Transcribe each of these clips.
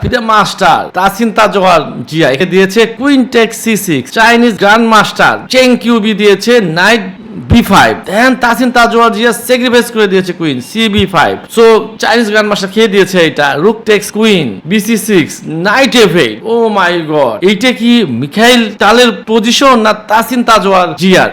FIDE master Tasin Tajwar Zia একে দিয়েছে queen take সি6, Chinese grandmaster Cheng Qiubi দিয়েছে knight b5, then Tasin Tajwar Zia sacrifice করে দিয়েছে queen cb5। So Chinese grandmaster খেয়ে দিয়েছে এটা rook takes queen bc6 knight f8। Oh my god, এইটা কি মিখাইল তালের পজিশন না তাসিন তাজওয়ার জিয়ার?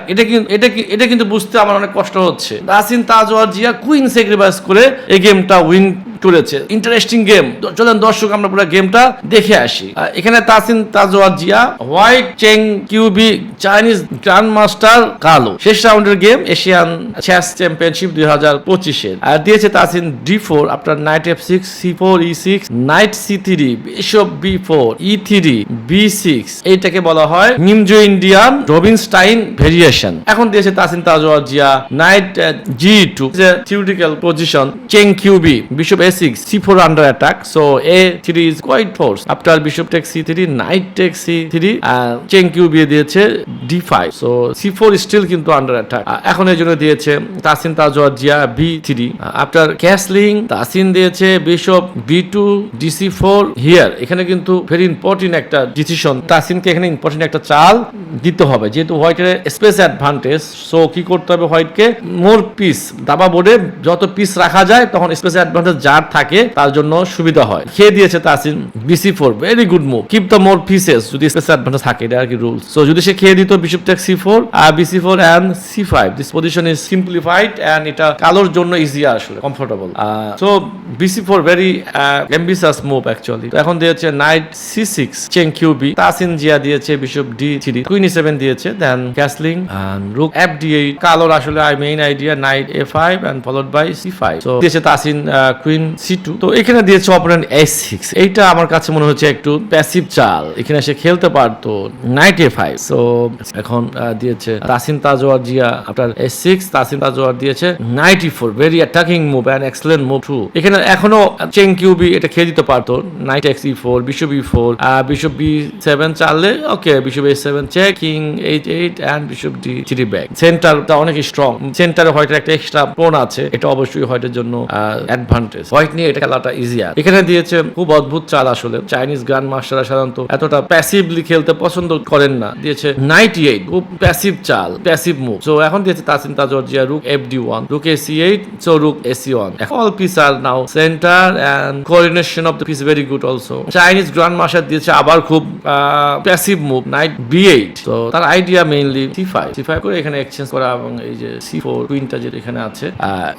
এটা কিন্তু বুঝতে আমার অনেক কষ্ট হচ্ছে। তাসিন তাজওয়ার জিয়া কুইন স্যাক্রিফাইস করে এই গেমটা উইন করেছে। Interesting game. চলেন দর্শক আমরা পুরো গেমটা দেখে আসি। এখানে তাসিন তাজওয়ার জিয়া হোয়াইট চেং কিউবি চাইনিজ গ্র্যান্ড মাস্টার কালো। শেষ রাউন্ডের গেম এশিয়ান চেস চ্যাম্পিয়নশিপ 2025-এর। আর দিয়েছে Tasin d4 after night f6 c4 e6 night c3 bishop b4 e3 b6। এইটাকে বলা হয় নিমজো ইন্ডিয়ান রবিনস্টাইন ভেরিয়েশন। এখন দিয়েছে Tasin Tajwar Zia night g2 theoretical position চেং কিউবি bishop a6 c4 under attack, so a3 is quite forced after bishop takes c3 knight takes c3 চেং Qiubi দিয়েছে d5, so c4 is still কিন্তু under attack। এখন এর জন্য দিয়েছে Tasin Tajwar Zia b3 after castling। Tasin দিয়েছে bishop b2 dc4 here. এখানে কিন্তু ভেরি ইম্পর্টেন্ট একটা ডিসিশন। তাসিনকে এখানে ইম্পর্টেন্ট একটা চাল দিতে হবে যেহেতু হোয়াইটের স্পেস অ্যাডভান্টেজ। সো কি করতে হবে, হোয়াইটকে মোর পিস দাবা বোর্ডে যত পিস রাখা যায় তখন স্পেস অ্যাডভান্টেজ যার থাকে তার জন্য সুবিধা হয়। খেয়ে দিয়েছে Tasin bc4, very good move, keep the more pieces যদি স্পেস অ্যাডভান্টেজ থাকে, এটা আর কি রুলস। সো যদি সে খেয়ে দিত bishop take c4 bc4 and c5, this position is simplified and এটা কালোর জন্য ইজি আসলে comfortable. So bc4 very ambitious move actually. তো এখন দিয়েছে নাইট c6 চেং কিউবি। তাসিন জিয়া দিয়েছে বিশপ d3 কুইন e7 দিয়েছে, দেন ক্যাসলিং রুক fd8। কালোর আসলে main idea knight a5 and followed by c5। সো দিয়েছে তাসিন কুইন c2। তো এখানে দিয়েছে অপোনেন্ট a6। এইটা আমার কাছে মনে হচ্ছে একটু প্যাসিভ চাল, এখানে সে খেলতে পারতো নাইট a5। সো এখন দিয়েছে Tasin Tajwar Zia after a6 Tasin Tajwar Zia knight e4, very attacking move and excellent move too. এখানে এখনো চেং কিউবি এটা খেয়ে দিতে পারতো knight x e4 bishop e4 bishop b7 চাললে okay bishop a7 check king h8 and bishop d3 back. সেন্টারটা অনেক স্ট্রং, সেন্টারে হোয়াইটের একটা এক্সট্রা পোন আছে, এটা অবশ্যই হোয়াইটের জন্য অ্যাডভান্টেজ। হোয়াইট নিয়ে এটা খেলাটা ইজিয়ার। এখানে দিয়েছে খুব অদ্ভুত চাল আসলে, চাইনিজ গ্র্যান্ড মাস্টাররা সাধারণত এতটা প্যাসিভলি খেলতে পছন্দ করেন না। দিয়েছে নাইট e8, খুব প্যাসিভ চাল, প্যাসিভ মুভ। সো এখন দিয়েছে Tasin Tajwar Zia rook fd1 rook ac8 so rook ac1। All piece are now centre and coordination of the piece very good also. Chinese grandmaster দিয়েছে আবার খুব প্যাসিভ মুভ নাইট b8। তো তার idea mainly c5 করে এখানে exchange করা এবং এই যে c4 কুইনটা যেটা এখানে আছে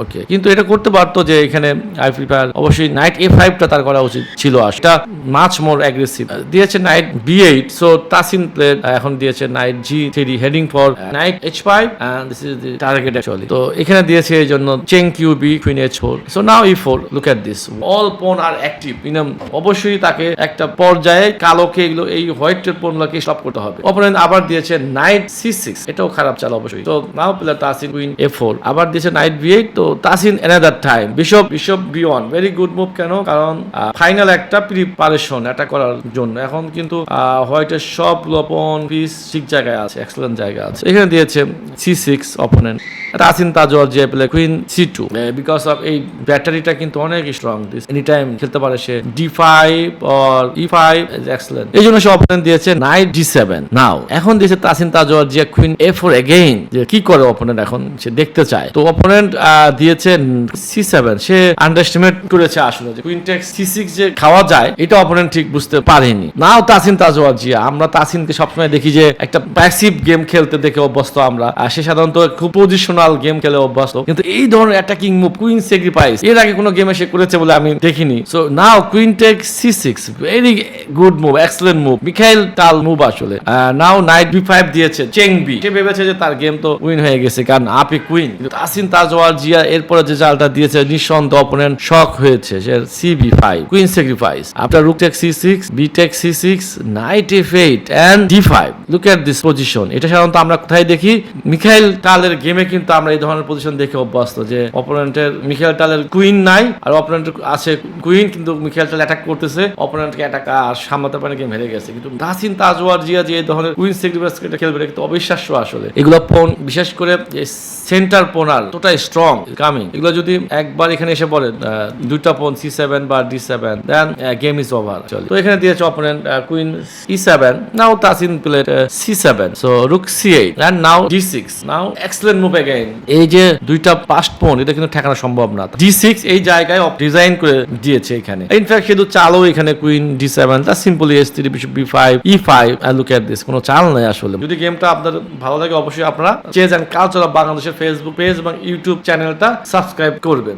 ওকে, কিন্তু এটা করতে পারতো যে এখানে আই প্রিফার অবশ্যই নাইট a5টা তার করা উচিত ছিল, সেটা মাচ মোর অ্যাগ্রেসিভ। দিয়েছে knight b8, so Tasin played এখন দিয়েছে knight g3 heading for knight h5 and this is the target actually. তো এখানে দিয়েছে এই জন্য Cheng Qiubi queen h4। So now e4, look at this, all pawn are active. অবশ্যই তাকে একটা পর্যায়ে কালোকে এগুলো এই হোয়াইটের পোনগুলোকে স্টপ করতে হবে। অপোনেন্ট আবার দিয়েছে নাইট c6, এটাও খারাপ চাল অবশ্যই। তো নাও প্লেয়ার তাসিন কুইন f4, আবার দিয়েছে নাইট b8। তো Tasin another time bishop b1, very good move. কেন? কারণ ফাইনাল একটা প্রিপারেশন এটা করার জন্য। এখন কিন্তু হোয়াইটের সব লোপন পিস ঠিক জায়গায় আছে, এক্সেলেন্ট জায়গায় আছে। এখানে দিয়েছে c6 opponent. Tasin Tajwar Zia play queen c2 because of এই ব্যাটারিটা কিন্তু অনেক স্ট্রং, দিস এনি টাইম খেলতে পারে সে d5 or e5 is excellent. এই জন্য সে অপোনেন্ট দিয়েছে নাইট d7। নাও এখন দিয়েছে Tasin Tajwar Zia queen a4 again, যে কি করে অপোনেন্ট এখন সে দেখতে চায়। তো অপোনেন্ট দিয়েছে c7, সে আন্ডারএস্টিমেট করেছে আসলে যে কুইন টেক c6 যে খাওয়া যায় এটা অপোনেন্ট ঠিক বুঝতে পারেনি। নাও তাসিন তাজওয়ার জিয়া, আমরা তাসিনকে সবসময় দেখি যে একটা প্যাসিভ গেম খেলতে দেখে অভ্যস্ত আমরা, আর সে সাধারণত খুব পজিশনাল গেম খেলে অভ্যস্ত, কিন্তু এই ধরনের অ্যাটাকিং মুভ কুইন স্যাক্রিফাইস এর আগে কোনো গেমে সে করেছে বলে আমি দেখিনি। So now queen take c6, very good move, excellent move, Mikhail Tal move আসলে। নাও নাইট b5 দিয়েছে চেং বি, সে ভেবেছে যে তার গেম তো উইন হয়ে গেছে কারণ আপে কুইন। কিন্তু তাসিন তাজওয়ার জিয়া এরপরে যে চালটা দিয়েছে নিঃসন্দেহে অপোনেন্ট শক হয়েছে। সে cb5 queen sacrifice after rook take c6 b take c6 knight f8 and d5। Look at this position. এটা সাধারণত আমরা কোথায় দেখি? মিখাইল তালের গেমে কিন্তু আমরা এই ধরনের পজিশন দেখে অভ্যস্ত যে অপোনেন্টের মিখাইল তালের কুইন নাই আর অপোনেন্টের আছে কুইন, কিন্তু মিখাইল তাল অ্যাটাক করতেছে, অপোনেন্টকে অ্যাটাক আর সামলাতে পারে, গেম হেরে গেছে। কিন্তু তাসিন তাজওয়ার জিয়া যে এই ধরনের কুইন স্যাক্রিফাইস এটা খেলবে কিন্তু অবিশ্বাস্য আসলে। এগুলো পোন বিশেষ করে সেন্টার পোনার তোটা স্ট্রং কামিং, এগুলো যদি একবার এখানে এসে পড়ে দুইটা পন C7 বা D7, then game is over. তো এখানে দিয়েছে opponent queen E7, now Tasin played C7, so rook C8 and now D6, now excellent move again. এই যে দুইটা পাস্ট পন এটা কিন্তু ঠেকানো সম্ভব না। D6 এই জায়গায় ডিজাইন করে দিয়েছে এখানে। ইনফ্যাক্ট শুধু চালও এখানে কুইন D7, তা simply S3 bishop B5 E5, look at this, কোনো চাল নাই আসলে। যদি গেমটা আপনার ভালো লাগে অবশ্যই আপনারা চেজ এন্ড কালচার অফ বাংলাদেশের ফেসবুক পেজ এবং ইউটিউব চ্যানেলটা সাবস্ক্রাইব করবেন।